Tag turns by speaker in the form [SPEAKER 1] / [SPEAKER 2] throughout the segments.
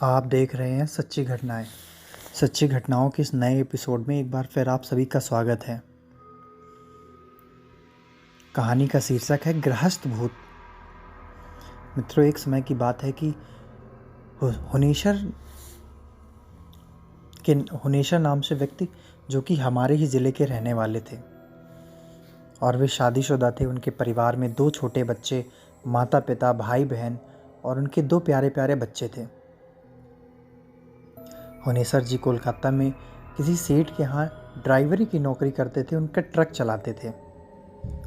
[SPEAKER 1] आप देख रहे हैं सच्ची घटनाएं। सच्ची घटनाओं के इस नए एपिसोड में एक बार फिर आप सभी का स्वागत है। कहानी का शीर्षक है गृहस्थ भूत। मित्रों, एक समय की बात है कि हुनेशर नाम से व्यक्ति, जो कि हमारे ही ज़िले के रहने वाले थे और वे शादीशुदा थे। उनके परिवार में 2 छोटे बच्चे, माता पिता, भाई बहन और उनके 2 प्यारे प्यारे बच्चे थे। हुनेसर जी कोलकाता में किसी सेठ के यहाँ ड्राइवरी की नौकरी करते थे। उनका ट्रक चलाते थे।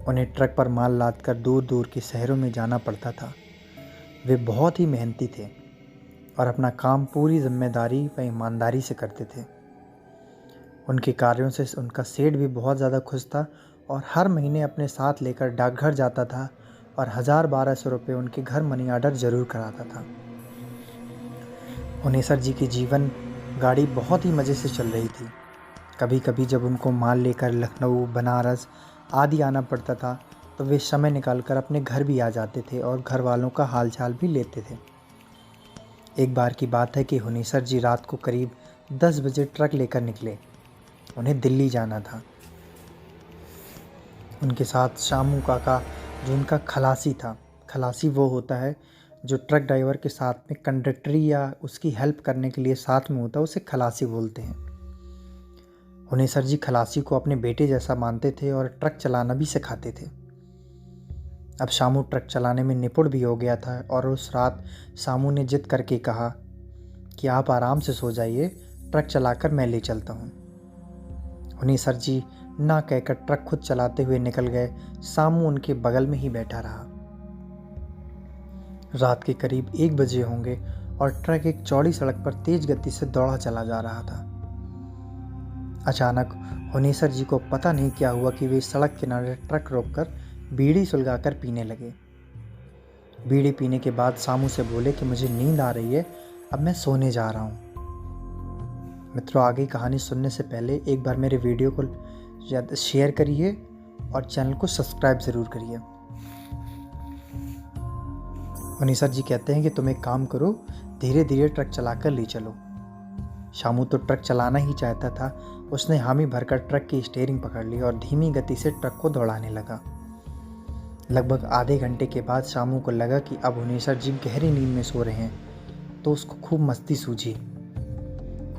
[SPEAKER 1] उन्हें ट्रक पर माल लादकर दूर दूर के शहरों में जाना पड़ता था। वे बहुत ही मेहनती थे और अपना काम पूरी जिम्मेदारी व ईमानदारी से करते थे। उनके कार्यों से उनका सेठ भी बहुत ज़्यादा खुश था और हर महीने अपने साथ लेकर डाकघर जाता था और 1000-1200 रुपये उनके घर मनी ऑर्डर ज़रूर कराता था। हुनेसर जी की जीवन गाड़ी बहुत ही मज़े से चल रही थी। कभी कभी जब उनको माल लेकर लखनऊ, बनारस आदि आना पड़ता था तो वे समय निकालकर अपने घर भी आ जाते थे और घर वालों का हालचाल भी लेते थे। एक बार की बात है कि हुनेसर जी रात को करीब 10 बजे ट्रक लेकर निकले। उन्हें दिल्ली जाना था। उनके साथ शामू काका, जो उनका खलासी था। खलासी वो होता है जो ट्रक ड्राइवर के साथ में कंडक्टरी या उसकी हेल्प करने के लिए साथ में होता है, उसे खलासी बोलते हैं। हुनेसर जी खलासी को अपने बेटे जैसा मानते थे और ट्रक चलाना भी सिखाते थे। अब शामू ट्रक चलाने में निपुण भी हो गया था और उस रात शामू ने जिद करके कहा कि आप आराम से सो जाइए, ट्रक चलाकर मैं ले चलता हूँ। हुनेसर जी ना कहकर ट्रक खुद चलाते हुए निकल गए। शामू उनके बगल में ही बैठा रहा। रात के करीब 1 बजे होंगे और ट्रक एक चौड़ी सड़क पर तेज गति से दौड़ा चला जा रहा था। अचानक हुनेसर जी को पता नहीं क्या हुआ कि वे सड़क किनारे ट्रक रोककर बीड़ी सुलगाकर पीने लगे। बीड़ी पीने के बाद शामू से बोले कि मुझे नींद आ रही है, अब मैं सोने जा रहा हूँ। मित्रों, आगे कहानी सुनने से पहले एक बार मेरे वीडियो को शेयर करिए और चैनल को सब्सक्राइब ज़रूर करिए। हुनेसर जी कहते हैं कि तुम एक काम करो, धीरे धीरे ट्रक चलाकर ले चलो। शामू तो ट्रक चलाना ही चाहता था। उसने हामी भरकर ट्रक की स्टीयरिंग पकड़ ली और धीमी गति से ट्रक को दौड़ाने लगा। लगभग आधे घंटे के बाद शामू को लगा कि अब हुनेसर जी गहरी नींद में सो रहे हैं, तो उसको खूब मस्ती सूझी।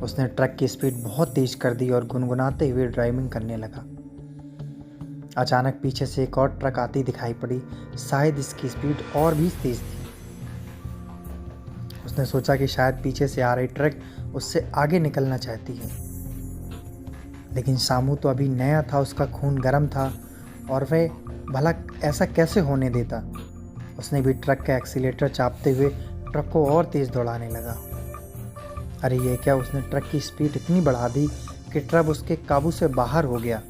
[SPEAKER 1] उसने ट्रक की स्पीड बहुत तेज कर दी और गुनगुनाते हुए ड्राइविंग करने लगा। अचानक पीछे से एक और ट्रक आती दिखाई पड़ी। शायद इसकी स्पीड और भी तेज थी। उसने सोचा कि शायद पीछे से आ रही ट्रक उससे आगे निकलना चाहती है, लेकिन शामू तो अभी नया था, उसका खून गर्म था और वह भला ऐसा कैसे होने देता। उसने भी ट्रक का एक्सीलेटर चापते हुए ट्रक को और तेज़ दौड़ाने लगा। अरे ये क्या, उसने ट्रक की स्पीड इतनी बढ़ा दी कि ट्रक उसके काबू से बाहर हो गया।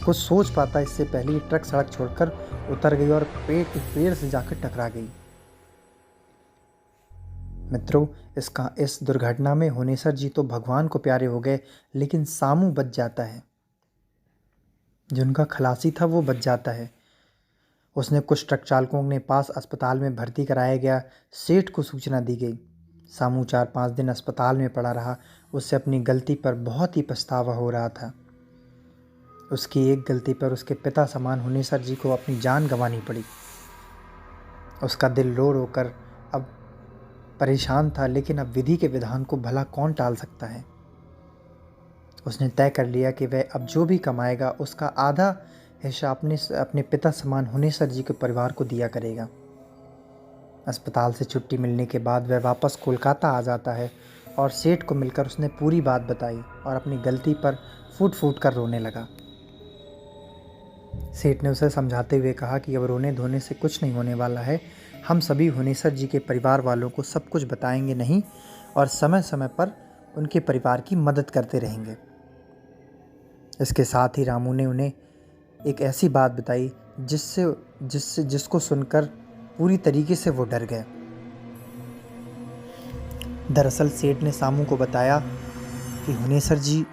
[SPEAKER 1] कुछ सोच पाता इससे पहले ही ट्रक सड़क छोड़कर उतर गई और पेड़ से जाकर टकरा गई। मित्रों, इस दुर्घटना में हुनेसर जी तो भगवान को प्यारे हो गए, लेकिन शामू बच जाता है। जो उनका खलासी था वो बच जाता है। उसने कुछ ट्रक चालकों के पास अस्पताल में भर्ती कराया गया। सेठ को सूचना दी गई। शामू 4-5 दिन अस्पताल में पड़ा रहा। उससे अपनी गलती पर बहुत ही पछतावा हो रहा था। उसकी एक गलती पर उसके पिता समान हुनेसर जी को अपनी जान गंवानी पड़ी। उसका दिल रो रो कर अब परेशान था, लेकिन अब विधि के विधान को भला कौन टाल सकता है। उसने तय कर लिया कि वह अब जो भी कमाएगा उसका आधा हिस्सा अपने पिता समान हुनेसर जी के परिवार को दिया करेगा। अस्पताल से छुट्टी मिलने के बाद वह वापस कोलकाता आ जाता है और सेठ को मिलकर उसने पूरी बात बताई और अपनी गलती पर फूट फूट कर रोने लगा। सेठ ने उसे समझाते हुए कहा कि अब रोने धोने से कुछ नहीं होने वाला है। हम सभी हुनेसर जी के परिवार वालों को सब कुछ बताएंगे नहीं और समय समय पर उनके परिवार की मदद करते रहेंगे। इसके साथ ही रामू ने उन्हें एक ऐसी बात बताई जिसको सुनकर पूरी तरीके से वो डर गए। दरअसल सेठ ने शामू को बताया कि हुनेसर जी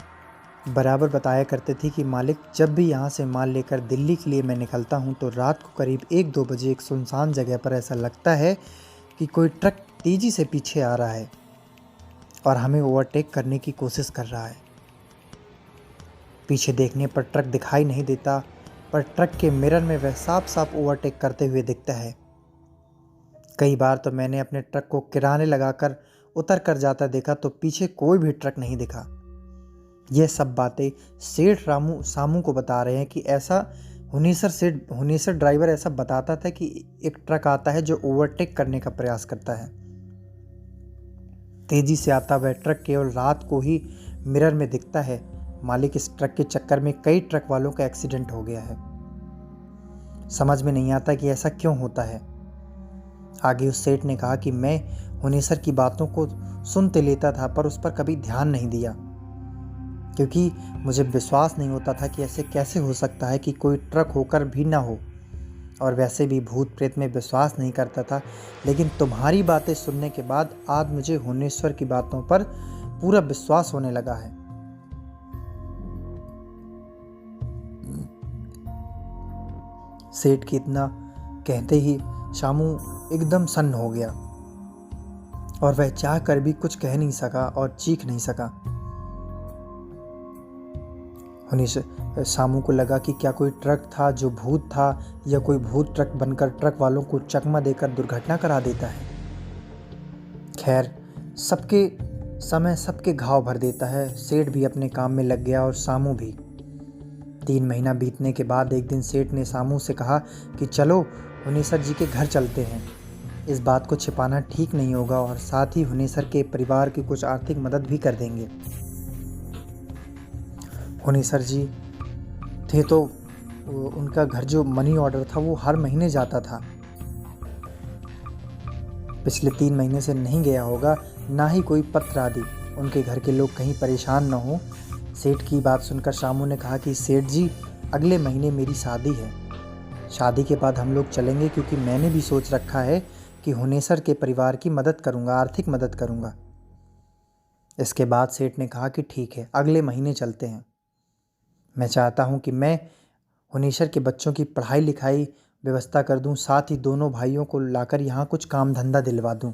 [SPEAKER 1] बराबर बताया करते थे कि मालिक, जब भी यहाँ से माल लेकर दिल्ली के लिए मैं निकलता हूँ तो रात को करीब 1-2 बजे एक सुनसान जगह पर ऐसा लगता है कि कोई ट्रक तेज़ी से पीछे आ रहा है और हमें ओवरटेक करने की कोशिश कर रहा है। पीछे देखने पर ट्रक दिखाई नहीं देता, पर ट्रक के मिरर में वह साफ साफ ओवरटेक करते हुए दिखता है। कई बार तो मैंने अपने ट्रक को किराने लगाकर उतर कर जाता देखा तो पीछे कोई भी ट्रक नहीं दिखा। यह सब बातें सेठ सामू को बता रहे हैं कि ऐसा हुनेसर ड्राइवर ऐसा बताता था कि एक ट्रक आता है जो ओवरटेक करने का प्रयास करता है। तेजी से आता वह ट्रक केवल रात को ही मिरर में दिखता है। मालिक, इस ट्रक के चक्कर में कई ट्रक वालों का एक्सीडेंट हो गया है। समझ में नहीं आता कि ऐसा क्यों होता है। आगे उस सेठ ने कहा कि मैं हुनेसर की बातों को सुनते लेता था, पर उस पर कभी ध्यान नहीं दिया, क्योंकि मुझे विश्वास नहीं होता था कि ऐसे कैसे हो सकता है कि कोई ट्रक होकर भी ना हो। और वैसे भी भूत प्रेत में विश्वास नहीं करता था, लेकिन तुम्हारी बातें सुनने के बाद आज मुझे हुनेश्वर की बातों पर पूरा विश्वास होने लगा है। सेठ की इतना कहते ही शामू एकदम सन्न हो गया और वह चाह कर भी कुछ कह नहीं सका और चीख नहीं सका। शामू को लगा कि क्या कोई ट्रक था जो भूत था, या कोई भूत ट्रक बनकर ट्रक वालों को चकमा देकर दुर्घटना करा देता है। खैर, सबके समय सबके घाव भर देता है। सेठ भी अपने काम में लग गया और शामू भी। 3 महीना बीतने के बाद एक दिन सेठ ने शामू से कहा कि चलो हुनेसर जी के घर चलते हैं। इस बात को छिपाना ठीक नहीं होगा और साथ ही हुनेसर के परिवार की कुछ आर्थिक मदद भी कर देंगे। हुनेसर जी थे तो उनका घर जो मनी ऑर्डर था वो हर महीने जाता था। पिछले 3 महीने से नहीं गया होगा, ना ही कोई पत्र आदि। उनके घर के लोग कहीं परेशान न हो। सेठ की बात सुनकर शामू ने कहा कि सेठ जी, अगले महीने मेरी शादी है। शादी के बाद हम लोग चलेंगे, क्योंकि मैंने भी सोच रखा है कि हुनेसर के परिवार की मदद करूंगा, आर्थिक मदद करूंगा। इसके बाद सेठ ने कहा कि ठीक है, अगले महीने चलते हैं। मैं चाहता हूं कि मैं हुनेसर के बच्चों की पढ़ाई लिखाई व्यवस्था कर दूं, साथ ही दोनों भाइयों को लाकर यहाँ कुछ काम धंधा दिलवा दूं।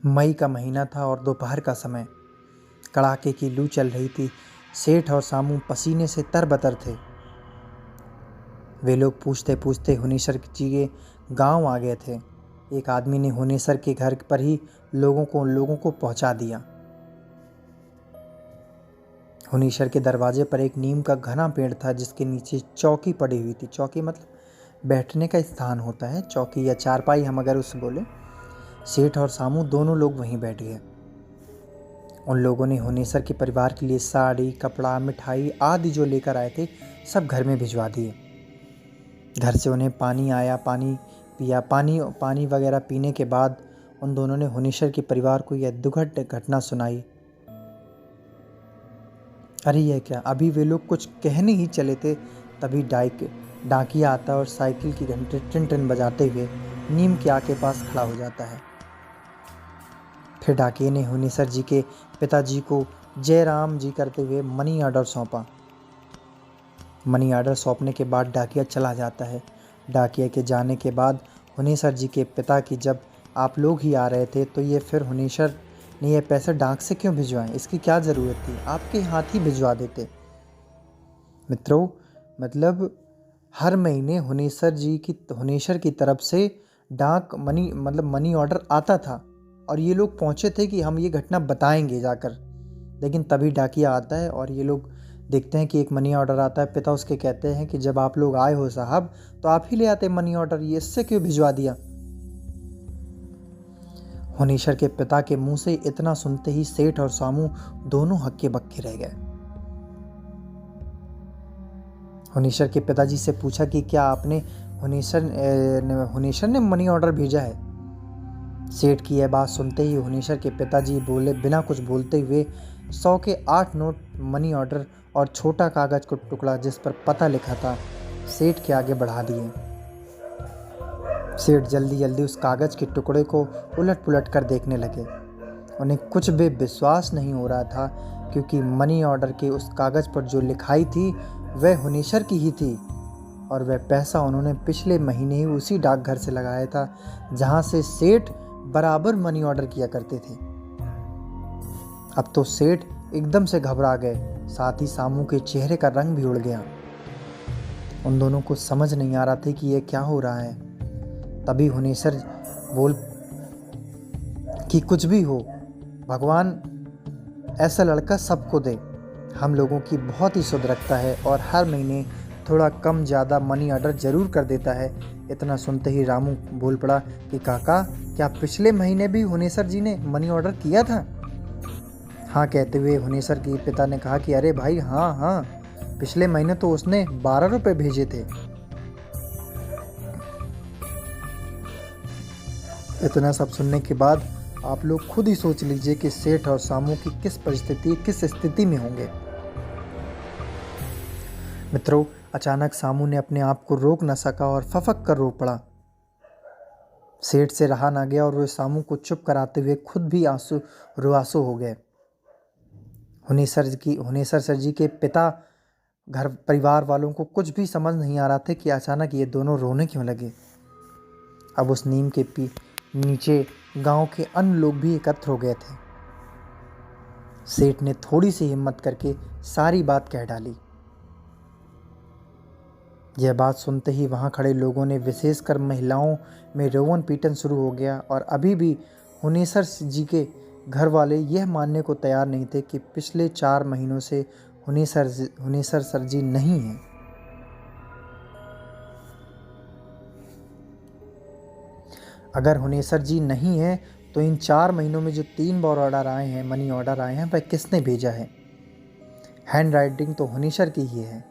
[SPEAKER 1] मई का महीना था और दोपहर का समय। कड़ाके की लू चल रही थी। सेठ और शामू पसीने से तरबतर थे। वे लोग पूछते पूछते हुनेसर जी के गांव आ गए थे। एक आदमी ने हुनेसर के घर पर ही लोगों को पहुंचा दिया। हुनेसर के दरवाजे पर एक नीम का घना पेड़ था, जिसके नीचे चौकी पड़ी हुई थी। चौकी मतलब बैठने का स्थान होता है, चौकी या चारपाई हम अगर उससे बोले। सेठ और शामू दोनों लोग वहीं बैठ गए। उन लोगों ने हुनेसर के परिवार के लिए साड़ी, कपड़ा, मिठाई आदि जो लेकर आए थे सब घर में भिजवा दिए। घर से उन्हें पानी आया, पानी पिया। पानी वगैरह पीने के बाद उन दोनों ने हुनेसर के परिवार को यह दुखद घटना सुनाई। अरे यह क्या! अभी वे लोग कुछ कहने ही चले थे, तभी डाकिया आता और साइकिल की घंटे टिन टिन बजाते हुए नीम के आग के पास खड़ा हो जाता है। फिर डाकिये ने हुनेसर जी के पिताजी को जय राम जी करते हुए मनी ऑर्डर सौंपा। मनी ऑर्डर सौंपने के बाद डाकिया चला जाता है। डाकिया के जाने के बाद हुनेसर जी के पिता की जब आप लोग ही आ रहे थे तो ये फिर हुनेसर ने यह पैसे डाक से क्यों भिजवाएं? इसकी क्या ज़रूरत थी? आपके हाथ ही भिजवा देते। मित्रों, मतलब हर महीने हुनेसर की तरफ से डाक मनी ऑर्डर आता था और ये लोग पहुँचे थे कि हम ये घटना बताएंगे जाकर। लेकिन तभी डाकिया आता है और ये लोग देखते हैं कि एक मनी ऑर्डर आता है। पिता उसके कहते हैं कि जब आप लोग आए हो साहब, तो आप ही ले आते मनी ऑर्डर, ये इससे क्यों भिजवा दिया? हुनेसर के पिता के मुंह से इतना सुनते ही सेठ और शामू दोनों हक्के बक्के रह गए। हुनेसर के पिताजी से पूछा कि क्या आपने हुनेसर ने मनी ऑर्डर भेजा है? सेठ की यह बात सुनते ही हुनेसर के पिताजी बोले, बिना कुछ बोलते हुए 100 के 8 नोट मनी ऑर्डर और छोटा कागज का टुकड़ा जिस पर पता लिखा था सेठ के आगे बढ़ा दिए। सेठ जल्दी जल्दी उस कागज के टुकड़े को उलट पुलट कर देखने लगे। उन्हें कुछ भी विश्वास नहीं हो रहा था, क्योंकि मनी ऑर्डर के उस कागज पर जो लिखाई थी वह हुनेसर की ही थी। और वह पैसा उन्होंने पिछले महीने ही उसी डाकघर से लगाया था जहां से सेठ बराबर मनी ऑर्डर किया करते थे। अब तो सेठ एकदम से घबरा गए, साथ ही सामू के चेहरे का रंग भी उड़ गया। उन दोनों को समझ नहीं आ रहा था कि यह क्या हो रहा है। तभी हुनेसर बोल कि कुछ भी हो, भगवान ऐसा लड़का सबको दे। हम लोगों की बहुत ही सुध रखता है और हर महीने थोड़ा कम ज़्यादा मनी ऑर्डर ज़रूर कर देता है। इतना सुनते ही रामू बोल पड़ा कि काका, क्या पिछले महीने भी हुनेसर जी ने मनी ऑर्डर किया था? हाँ कहते हुए हुनेसर के पिता ने कहा कि अरे भाई हाँ, पिछले महीने तो उसने 12 रुपये भेजे थे। इतना सब सुनने के बाद आप लोग खुद ही सोच लीजिए कि सेठ और सामू की किस स्थिति में होंगे। मित्रों, अचानक सामू ने अपने आप को रोक न सका और फफक कर रो पड़ा। सेठ से रहा ना गया और वे सामू को चुप कराते हुए खुद भी रुआंसू हो गए। हुनेसर सर जी के पिता घर परिवार वालों को कुछ भी समझ नहीं आ रहा था कि अचानक ये दोनों रोने क्यों लगे। अब उस नीम के नीचे गांव के अन्य लोग भी एकत्र हो गए थे। सेठ ने थोड़ी सी हिम्मत करके सारी बात कह डाली। यह बात सुनते ही वहां खड़े लोगों ने, विशेषकर महिलाओं में रोवन पीटन शुरू हो गया और अभी भी हुनेसर जी के घर वाले यह मानने को तैयार नहीं थे कि पिछले 4 महीनों से हुनेसर सर जी नहीं हैं। अगर हुनेसर जी नहीं है तो इन 4 महीनों में जो 3 बार ऑर्डर आए हैं, मनी ऑर्डर आए हैं, वह किसने भेजा है? हैंड राइटिंग तो हुनेसर की ही है।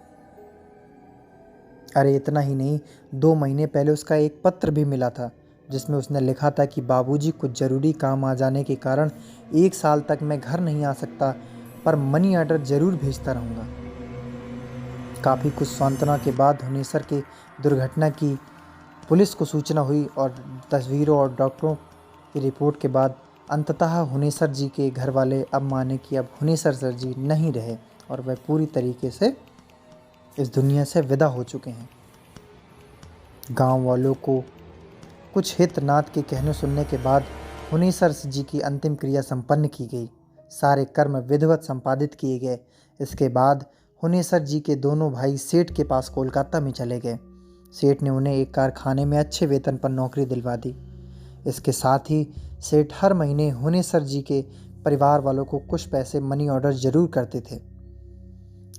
[SPEAKER 1] अरे इतना ही नहीं, 2 महीने पहले उसका एक पत्र भी मिला था जिसमें उसने लिखा था कि बाबूजी कुछ ज़रूरी काम आ जाने के कारण 1 साल तक मैं घर नहीं आ सकता, पर मनी ऑर्डर ज़रूर भेजता रहूँगा। काफ़ी कुछ सांत्वना के बाद हुनेसर के दुर्घटना की पुलिस को सूचना हुई और तस्वीरों और डॉक्टरों की रिपोर्ट के बाद अंततः हुनेसर जी के घर वाले अब माने कि अब हुनेसर सर जी नहीं रहे और वह पूरी तरीके से इस दुनिया से विदा हो चुके हैं। गांव वालों को कुछ हित नात के कहने सुनने के बाद हुनेसर जी की अंतिम क्रिया संपन्न की गई। सारे कर्म विधिवत संपादित किए गए। इसके बाद हुनेसर जी के दोनों भाई सेठ के पास कोलकाता में चले गए। सेठ ने उन्हें एक कारखाने में अच्छे वेतन पर नौकरी दिलवा दी। इसके साथ ही सेठ हर महीने हुनेसर जी के परिवार वालों को कुछ पैसे मनी ऑर्डर ज़रूर करते थे।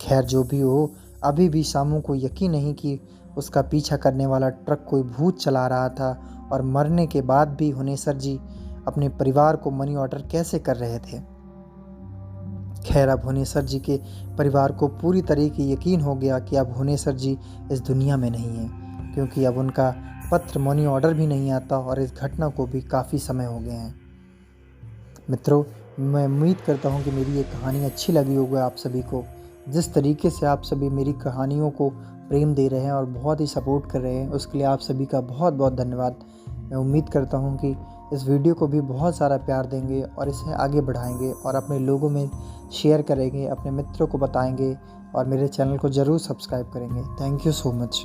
[SPEAKER 1] खैर जो भी हो, अभी भी सामू को यकीन नहीं कि उसका पीछा करने वाला ट्रक कोई भूत चला रहा था और मरने के बाद भी हुनेसर जी अपने परिवार को मनी ऑर्डर कैसे कर रहे थे। खैर अब हुनेसर जी के परिवार को पूरी तरीके यकीन हो गया कि अब हुनेसर जी इस दुनिया में नहीं है, क्योंकि अब उनका पत्र मनी ऑर्डर भी नहीं आता और इस घटना को भी काफ़ी समय हो गए हैं। मित्रों, मैं उम्मीद करता हूँ कि मेरी ये कहानी अच्छी लगी होगी आप सभी को। जिस तरीके से आप सभी मेरी कहानियों को प्रेम दे रहे हैं और बहुत ही सपोर्ट कर रहे हैं, उसके लिए आप सभी का बहुत बहुत धन्यवाद। मैं उम्मीद करता हूँ कि इस वीडियो को भी बहुत सारा प्यार देंगे और इसे आगे बढ़ाएंगे और अपने लोगों में शेयर करेंगे, अपने मित्रों को बताएंगे और मेरे चैनल को ज़रूर सब्सक्राइब करेंगे। Thank you so much.